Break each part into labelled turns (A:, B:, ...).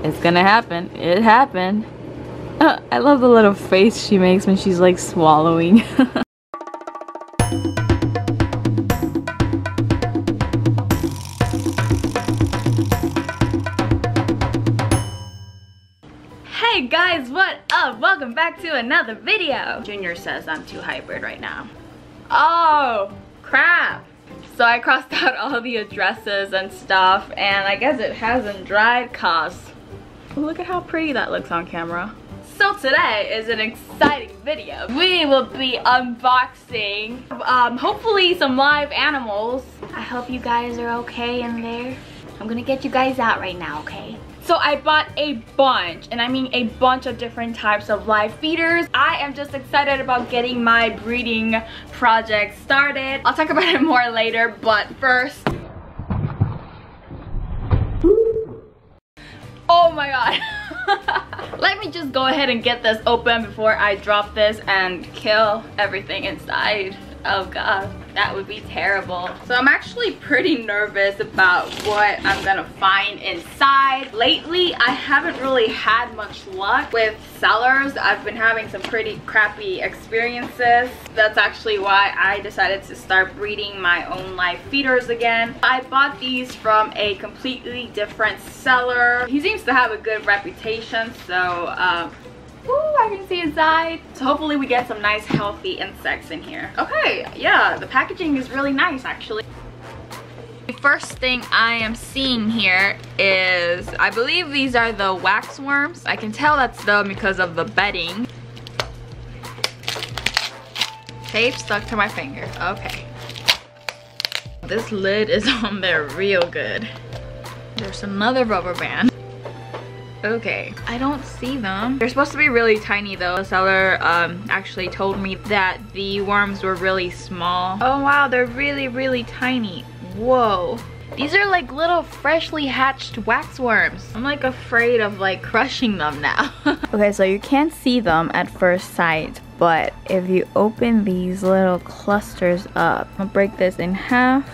A: It's gonna happen. It happened. I love the little face she makes when she's like swallowing. Hey guys, what up? Welcome back to another video. Junior says I'm too hybrid right now. Oh, crap. So I crossed out all the addresses and stuff, and I guess it hasn't dried cause look at how pretty that looks on camera. So today is an exciting video. We will be unboxing hopefully some live animals. I hope you guys are okay in there. I'm gonna get you guys out right now, okay? So I bought a bunch, and I mean a bunch of different types of live feeders. I am just excited about getting my breeding project started. I'll talk about it more later, but first. Oh my god. Let me just go ahead and get this open before I drop this and kill everything inside. Oh god, that would be terrible. So I'm actually pretty nervous about what I'm gonna find inside. Lately, I haven't really had much luck with sellers. I've been having some pretty crappy experiences. That's actually why I decided to start breeding my own live feeders again. I bought these from a completely different seller. He seems to have a good reputation, so ooh, I can see inside. So hopefully we get some nice healthy insects in here. Okay, yeah, the packaging is really nice actually. The first thing I am seeing here is, I believe these are the wax worms. I can tell that's them because of the bedding. Tape stuck to my finger, okay. This lid is on there real good. There's another rubber band. Okay, I don't see them. They're supposed to be really tiny though. The seller actually told me that the worms were really small. Oh wow, they're really tiny. Whoa. These are like little freshly hatched wax worms. I'm like afraid of like crushing them now. Okay, so you can't see them at first sight, but if you open these little clusters up, I'll break this in half,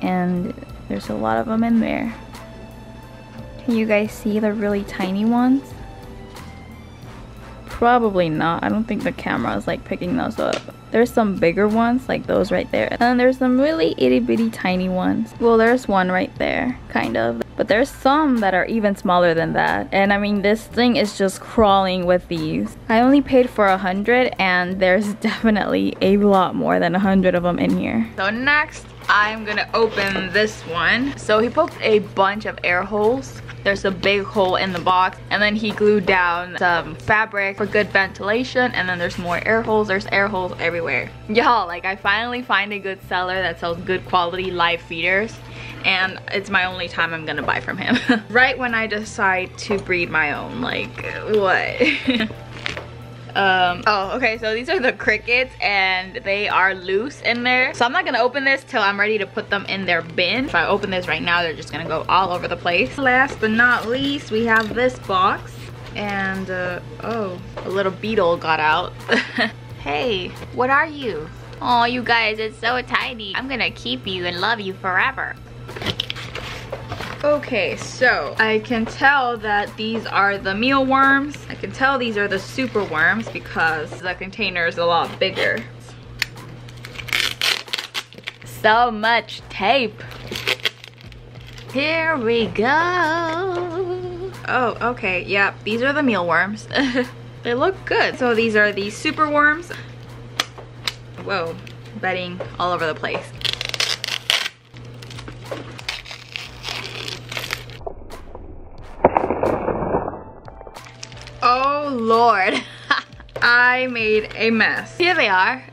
A: and there's a lot of them in there. Can you guys see the really tiny ones? Probably not. I don't think the camera is like picking those up. There's some bigger ones like those right there. And there's some really itty bitty tiny ones. Well, there's one right there, kind of. But there's some that are even smaller than that. And I mean, this thing is just crawling with these. I only paid for 100, and there's definitely a lot more than 100 of them in here. So next, I'm gonna open this one. So he poked a bunch of air holes. There's a big hole in the box, and then he glued down some fabric for good ventilation, and then there's more air holes. There's air holes everywhere. Y'all, like, I finally find a good seller that sells good quality live feeders, and it's my only time I'm gonna buy from him. Right when I decide to breed my own, like, what? Oh, okay, so these are the crickets, and they are loose in there. So I'm not gonna open this till I'm ready to put them in their bin. If I open this right now, they're just gonna go all over the place. Last but not least, we have this box. And, oh, a little beetle got out. Hey, what are you? Oh, you guys, it's so tiny. I'm gonna keep you and love you forever. Okay, so I can tell that these are the mealworms. I can tell these are the super worms because the container is a lot bigger. So much tape. Here we go. Oh, okay, yeah, these are the mealworms. They look good. So these are the super worms. Whoa, bedding all over the place. Oh Lord, I made a mess. Here they are.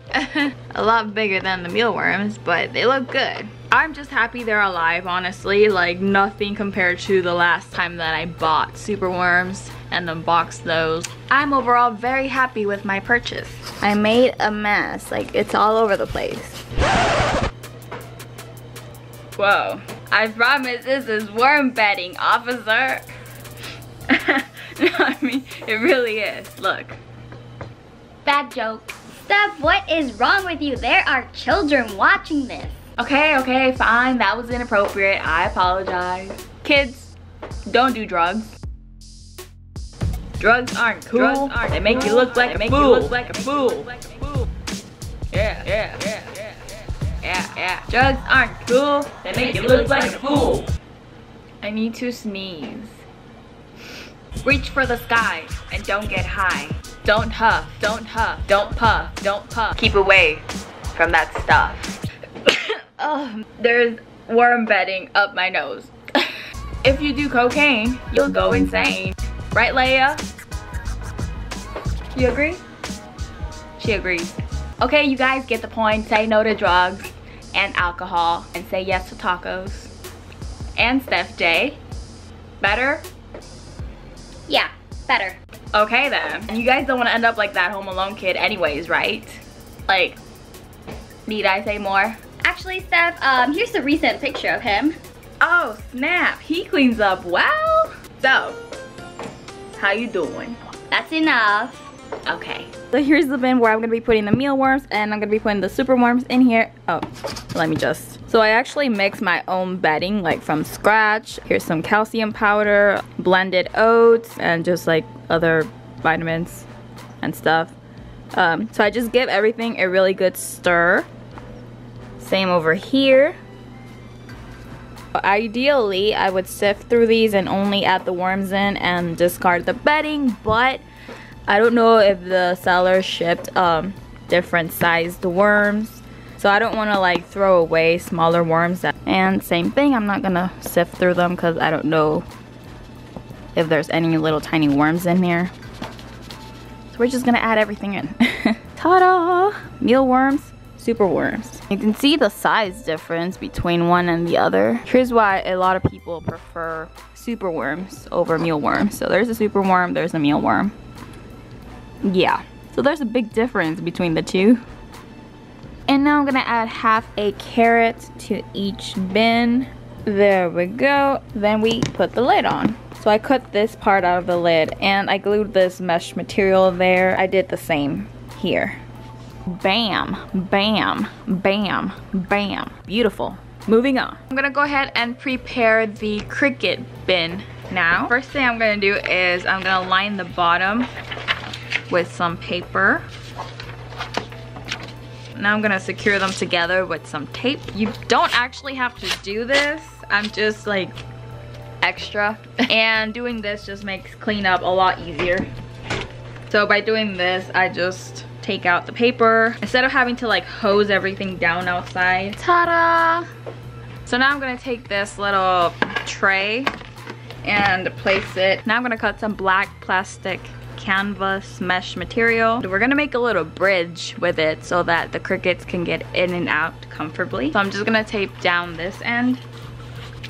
A: A lot bigger than the mealworms, but they look good. I'm just happy they're alive, honestly. Like, nothing compared to the last time that I bought super worms and unboxed those. I'm overall very happy with my purchase. I made a mess, like it's all over the place. Whoa, I promise this is worm bedding, officer. No, I mean, it really is. Look.
B: Bad joke. Steff, what is wrong with you? There are children watching this.
A: Okay, fine. That was inappropriate. I apologize. Kids, Don't do drugs. Drugs aren't cool. They make you look like a fool. Yeah. Drugs aren't cool. They make you look like a fool. I need to sneeze. Reach for the sky and don't get high. Don't huff, don't puff, don't puff. Keep away from that stuff. Oh, there's worm bedding up my nose. If you do cocaine, you'll go insane. Right, Leia? You agree? She agrees. Okay, you guys get the point. Say no to drugs and alcohol and say yes to tacos. And Steff J. Better?
B: Yeah, better.
A: Okay then. And you guys don't want to end up like that Home Alone kid anyways, right? Like, need I say more?
B: Actually, Steff, here's a recent picture of him.
A: Oh snap, he cleans up well. So, how you doing?
B: That's enough.
A: Okay. So here's the bin where I'm gonna be putting the mealworms, and I'm gonna be putting the superworms in here. Oh, let me just. So I actually mix my own bedding, like from scratch. Here's some calcium powder, blended oats, and just like other vitamins and stuff. So I just give everything a really good stir. Same over here. Ideally, I would sift through these and only add the worms in and discard the bedding, but I don't know if the seller shipped different sized worms, so I don't want to like throw away smaller worms. And same thing, I'm not gonna sift through them because I don't know if there's any little tiny worms in here. So we're just gonna add everything in. Ta-da! Mealworms, superworms. You can see the size difference between one and the other. Here's why a lot of people prefer superworms over mealworms. So there's a superworm, there's a mealworm. Yeah, so there's a big difference between the two. And now I'm gonna add half a carrot to each bin. There we go. Then we put the lid on. So I cut this part out of the lid and I glued this mesh material there. I did the same here. Bam, bam, bam, bam. Beautiful. Moving on. I'm gonna go ahead and prepare the cricket bin now. First thing I'm gonna do is I'm gonna line the bottom with some paper. Now I'm gonna secure them together with some tape. You don't actually have to do this. I'm just like extra. And doing this just makes cleanup a lot easier. So by doing this, I just take out the paper instead of having to like hose everything down outside. Ta-da! So now I'm gonna take this little tray and place it. Now I'm gonna cut some black plastic canvas mesh material. We're gonna make a little bridge with it so that the crickets can get in and out comfortably. So I'm just gonna tape down this end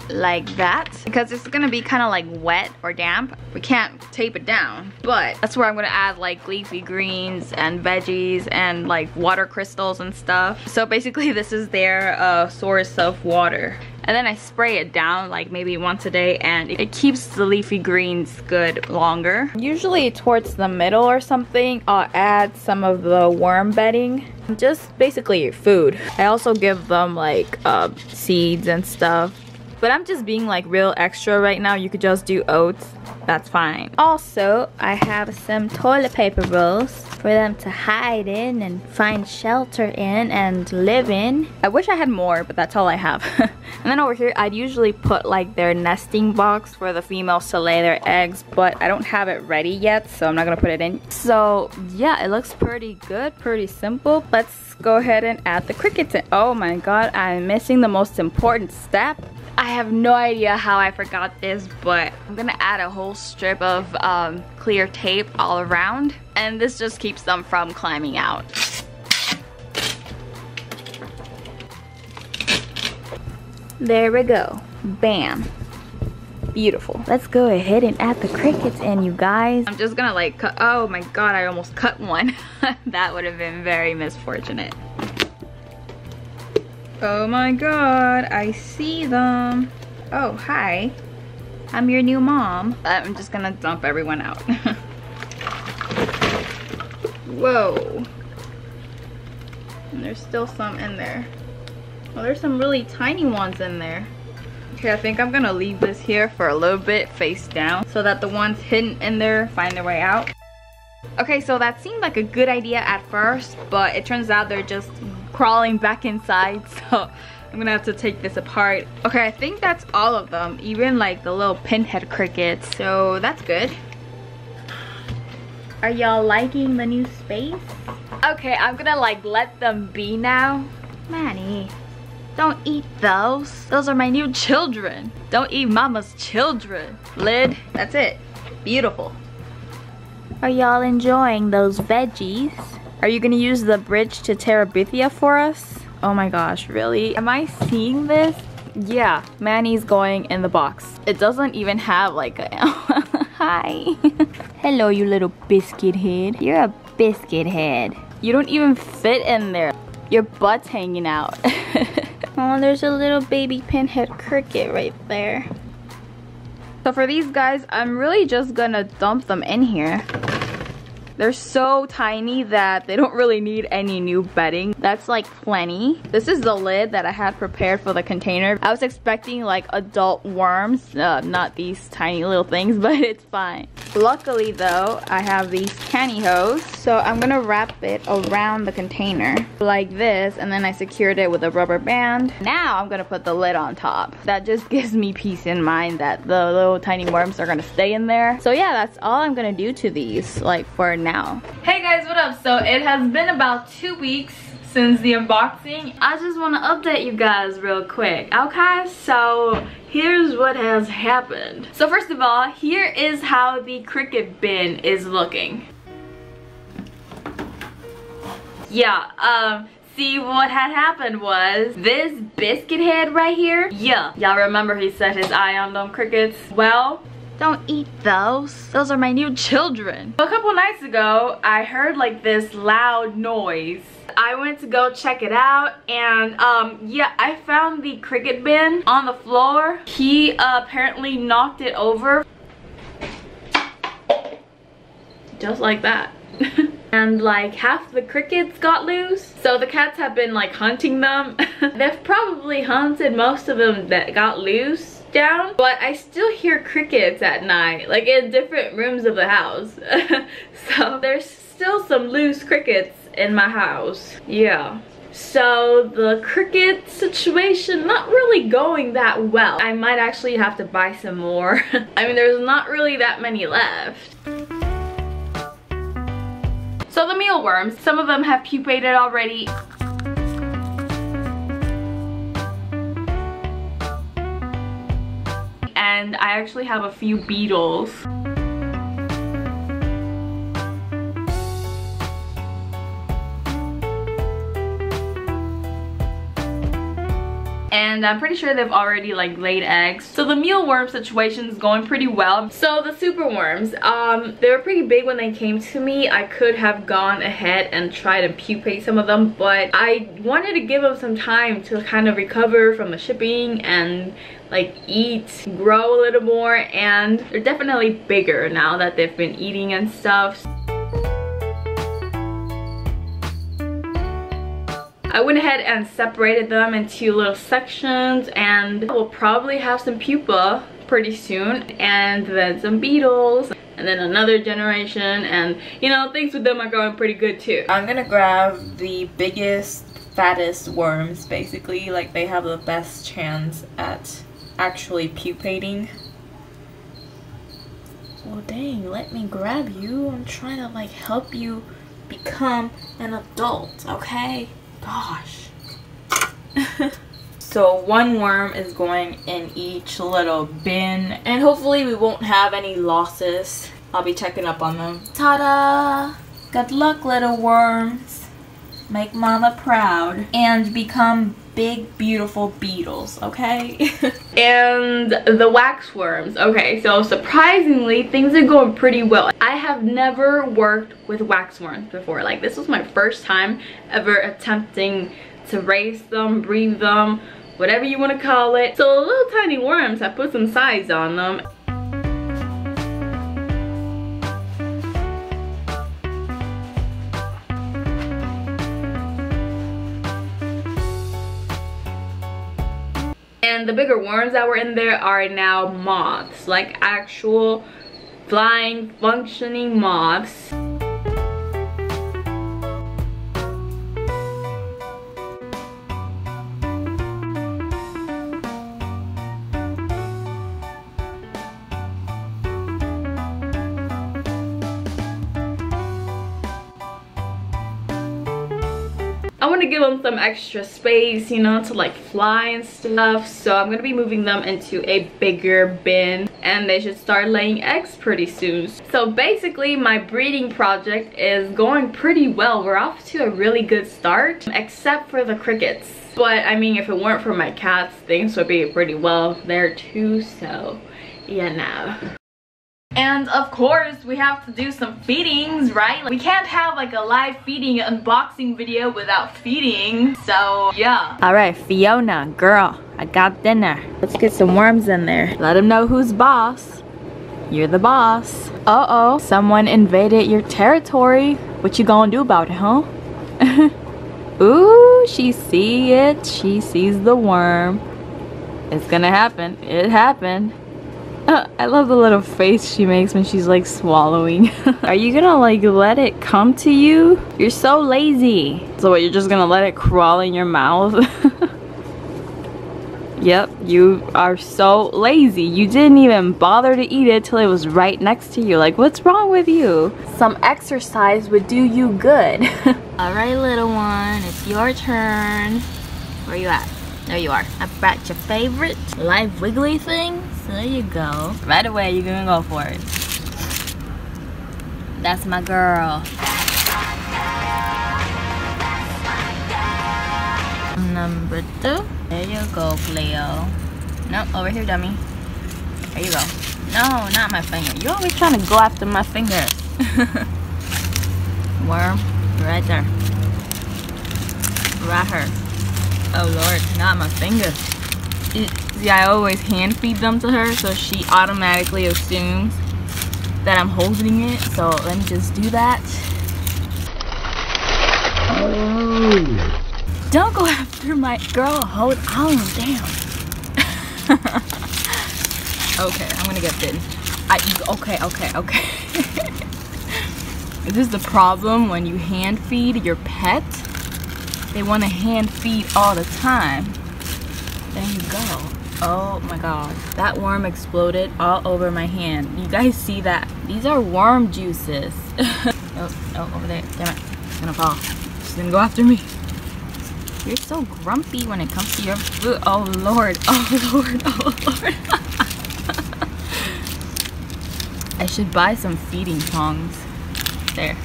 A: like that because it's gonna be kind of like wet or damp. We can't tape it down, but that's where I'm gonna add like leafy greens and veggies and like water crystals and stuff. So basically this is their source of water. And then I spray it down like maybe once a day and it keeps the leafy greens good longer. Usually towards the middle or something, I'll add some of the worm bedding. Just basically food. I also give them like seeds and stuff. But I'm just being like real extra right now. You could just do oats. That's fine. Also, I have some toilet paper rolls for them to hide in and find shelter in and live in. I wish I had more, but that's all I have. And then over here, I'd usually put like their nesting box for the females to lay their eggs, but I don't have it ready yet, so I'm not gonna put it in. So yeah, it looks pretty good, pretty simple. Let's go ahead and add the crickets in. Oh my god, I'm missing the most important step. I have no idea how I forgot this, but I'm gonna add a whole strip of clear tape all around, and this just keeps them from climbing out. There we go. Bam. Beautiful. Let's go ahead and add the crickets in, you guys. I'm just gonna like cut. Oh my god, I almost cut one. That would have been very misfortunate. Oh my god, I see them. Oh, hi. I'm your new mom. I'm just gonna dump everyone out. Whoa. And there's still some in there. Well, there's some really tiny ones in there. Okay, I think I'm gonna leave this here for a little bit face down so that the ones hidden in there find their way out. Okay, so that seemed like a good idea at first, but it turns out they're just crawling back inside, so I'm gonna have to take this apart. Okay, I think that's all of them, even like the little pinhead crickets, so that's good. Are y'all liking the new space? Okay, I'm gonna like let them be now. Manny, don't eat those. Those are my new children. Don't eat mama's children. Lid, that's it. Beautiful. Are y'all enjoying those veggies? Are you gonna use the bridge to Terabithia for us? Oh my gosh, really? Am I seeing this? Yeah, Manny's going in the box. It doesn't even have like a... Hi. Hello, you little biscuit head. You're a biscuit head. You don't even fit in there. Your butt's hanging out. Oh, there's a little baby pinhead cricket right there. So for these guys, I'm really just gonna dump them in here. They're so tiny that they don't really need any new bedding. That's like plenty. This is the lid that I had prepared for the container. I was expecting like adult worms, not these tiny little things, but it's fine. Luckily though, I have these pantyhose, so I'm gonna wrap it around the container like this, and then I secured it with a rubber band. Now I'm gonna put the lid on top. That just gives me peace in mind that the little tiny worms are gonna stay in there. So yeah, that's all I'm gonna do to these, like for now. Hey guys, what up? So it has been about 2 weeks since the unboxing. I just want to update you guys real quick, okay? So here's what has happened. So first of all, here is how the cricket bin is looking. Yeah, see, what had happened was this biscuit head right here. Yeah, y'all remember he set his eye on them crickets? Well, don't eat those. Those are my new children. A couple nights ago, I heard like this loud noise. I went to go check it out, and yeah, I found the cricket bin on the floor. He apparently knocked it over. Just like that. And like half the crickets got loose. So the cats have been like hunting them. They've probably hunted most of them that got loose down, but I still hear crickets at night, like in different rooms of the house. So there's still some loose crickets in my house. Yeah, so the cricket situation not really going that well. I might actually have to buy some more. I mean, there's not really that many left. So the mealworms, some of them have pupated already. And I actually have a few beetles. And I'm pretty sure they've already like laid eggs. So the mealworm situation is going pretty well. So the superworms, they were pretty big when they came to me. I could have gone ahead and tried to pupate some of them, but I wanted to give them some time to kind of recover from the shipping and like eat, grow a little more, and they're definitely bigger now that they've been eating and stuff. I went ahead and separated them into little sections, and we'll probably have some pupa pretty soon, and then some beetles, and then another generation, and you know, things with them are going pretty good too. I'm gonna grab the biggest, fattest worms basically, like they have the best chance at actually pupating. Well dang, let me grab you. I'm trying to like help you become an adult, okay? Gosh. So one worm is going in each little bin, and hopefully we won't have any losses. I'll be checking up on them. Ta-da! Good luck, little worms. Make mama proud and become big beautiful beetles, okay? And the waxworms. Okay, so surprisingly things are going pretty well. I have never worked with waxworms before. Like, this was my first time ever attempting to raise them, breed them, whatever you want to call it. So the little tiny worms, I put some size on them. And the bigger worms that were in there are now moths, like actual flying, functioning moths. I want to give them some extra space, you know, to like fly and stuff. So I'm going to be moving them into a bigger bin, and they should start laying eggs pretty soon. So basically my breeding project is going pretty well. We're off to a really good start, except for the crickets. But I mean, if it weren't for my cats, things would be pretty well there too. So yeah, no. And of course, we have to do some feedings, right? Like, we can't have like a live feeding unboxing video without feeding. So yeah. All right, Fiona, girl, I got dinner. Let's get some worms in there. Let them know who's boss. You're the boss. Uh-oh, someone invaded your territory. What you gonna do about it, huh? Ooh, she see it. She sees the worm. It's gonna happen. It happened. I love the little face she makes when she's like swallowing. Are you gonna like let it come to you? You're so lazy. So what, you're just gonna let it crawl in your mouth? Yep, you are so lazy. You didn't even bother to eat it till it was right next to you. Like, what's wrong with you? Some exercise would do you good. Alright, little one, it's your turn. Where you at? There you are. I brought your favorite live wiggly thing. So there you go. Right away, you're gonna go for it. That's my girl. Number 2. There you go, Cleo. Nope, over here, dummy. There you go. No, not my finger. You're always trying to go after my fingers. Worm, right there. Right her. Oh Lord, not my finger. See, I always hand feed them to her, so she automatically assumes that I'm holding it. So let me just do that. Oh. Don't go after my girl. Hold on, damn. Okay, I'm gonna get bitten. Okay. This is the problem when you hand feed your pet. They want to hand feed all the time. There you go. Oh my god, that worm exploded all over my hand. You guys see that? These are worm juices. Oh, over there. Damn it. It's gonna fall. She's gonna go after me. You're so grumpy when it comes to your food. Oh Lord. Oh Lord. Oh Lord. I should buy some feeding tongs. There.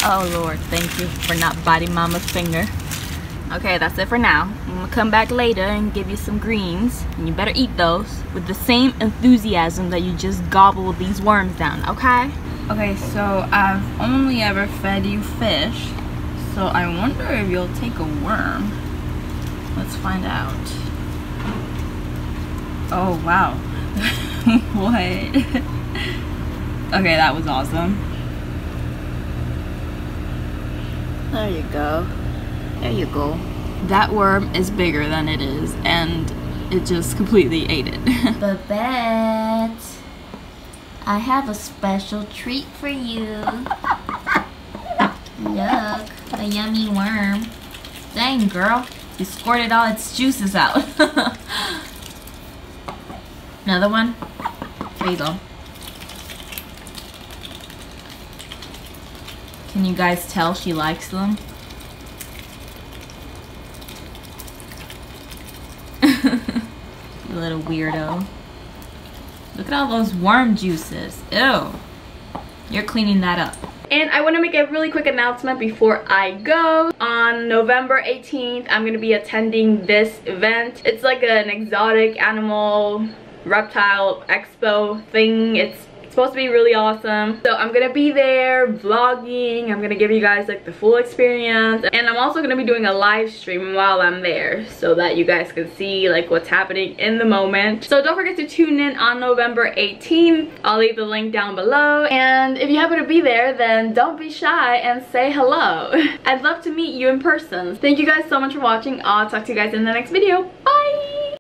A: Oh Lord, thank you for not biting mama's finger. Okay, that's it for now. I'm gonna come back later and give you some greens, and you better eat those with the same enthusiasm that you just gobbled these worms down, okay? Okay, so I've only ever fed you fish, so I wonder if you'll take a worm. Let's find out. Oh wow. What? Okay, that was awesome. There you go. There you go. That worm is bigger than it is, and it just completely ate it. Babette, I have a special treat for you. Look, a yummy worm. Dang, girl, you squirted all its juices out. Another one? Here you go. Can you guys tell she likes them? You little weirdo. Look at all those worm juices. Ew. You're cleaning that up. And I want to make a really quick announcement before I go. On November 18th, I'm going to be attending this event. It's like an exotic animal reptile expo thing. It's supposed to be really awesome. So I'm gonna be there vlogging. I'm gonna give you guys like the full experience, and I'm also gonna be doing a live stream while I'm there so that you guys can see like what's happening in the moment. So don't forget to tune in on November 18th. I'll leave the link down below, and if you happen to be there, then don't be shy and say hello. I'd love to meet you in person. Thank you guys so much for watching. I'll talk to you guys in the next video. Bye.